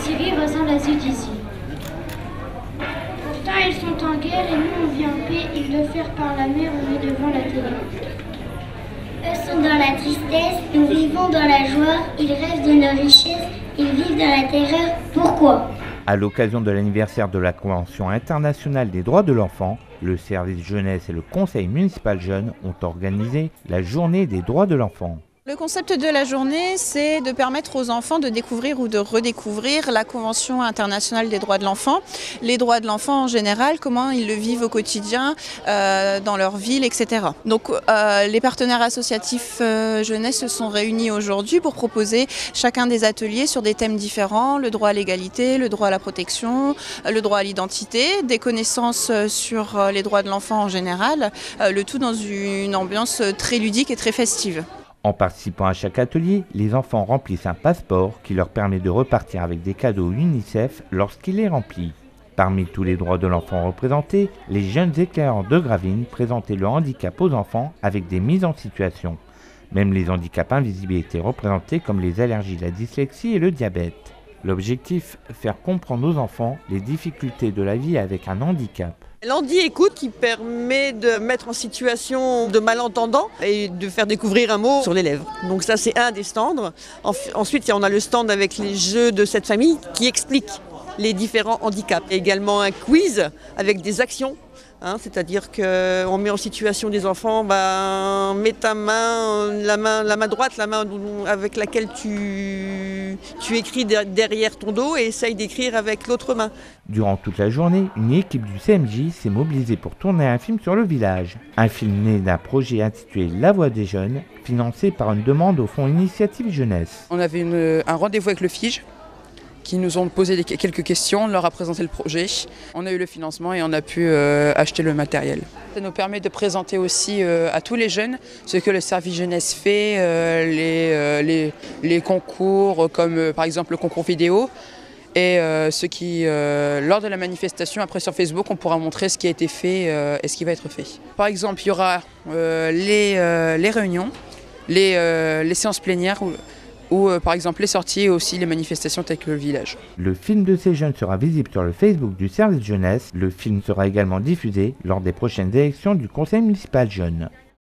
Syrie ressemble à celui-ci. Pourtant, ils sont en guerre et nous, on vit en paix. Ils le font par la mer, on est devant la télé. Eux sont dans la tristesse, nous vivons dans la joie. Ils rêvent de nos richesses, ils vivent dans la terreur. Pourquoi ? À l'occasion de l'anniversaire de la Convention internationale des droits de l'enfant, le service jeunesse et le conseil municipal jeune ont organisé la journée des droits de l'enfant. Le concept de la journée, c'est de permettre aux enfants de découvrir ou de redécouvrir la Convention internationale des droits de l'enfant, les droits de l'enfant en général, comment ils le vivent au quotidien, dans leur ville, etc. Donc les partenaires associatifs jeunesse se sont réunis aujourd'hui pour proposer chacun des ateliers sur des thèmes différents, le droit à l'égalité, le droit à la protection, le droit à l'identité, des connaissances sur les droits de l'enfant en général, le tout dans une ambiance très ludique et très festive. En participant à chaque atelier, les enfants remplissent un passeport qui leur permet de repartir avec des cadeaux UNICEF lorsqu'il est rempli. Parmi tous les droits de l'enfant représentés, les jeunes éclaireurs de Gravelines présentaient le handicap aux enfants avec des mises en situation. Même les handicaps invisibles étaient représentés comme les allergies, la dyslexie et le diabète. L'objectif, faire comprendre aux enfants les difficultés de la vie avec un handicap. L'handi-écoute qui permet de mettre en situation de malentendants et de faire découvrir un mot sur les lèvres. Donc ça, c'est un des stands. Ensuite, on a le stand avec les jeux de cette famille qui expliquent les différents handicaps. Et également un quiz avec des actions. C'est-à-dire qu'on met en situation des enfants, mets ta main, la main droite, la main avec laquelle tu écris derrière ton dos et essaye d'écrire avec l'autre main. Durant toute la journée, une équipe du CMJ s'est mobilisée pour tourner un film sur le village. Un film né d'un projet intitulé La Voix des Jeunes, financé par une demande au Fonds Initiative Jeunesse. On avait un rendez-vous avec le FIJ, qui nous ont posé quelques questions, on leur a présenté le projet. On a eu le financement et on a pu acheter le matériel. Ça nous permet de présenter aussi à tous les jeunes ce que le service jeunesse fait, les concours comme par exemple le concours vidéo. Et ce qui, lors de la manifestation, après sur Facebook, on pourra montrer ce qui a été fait et ce qui va être fait. Par exemple, il y aura les réunions, les séances plénières, ou par exemple les sorties et aussi les manifestations avec le village. Le film de ces jeunes sera visible sur le Facebook du service jeunesse. Le film sera également diffusé lors des prochaines élections du conseil municipal jeune.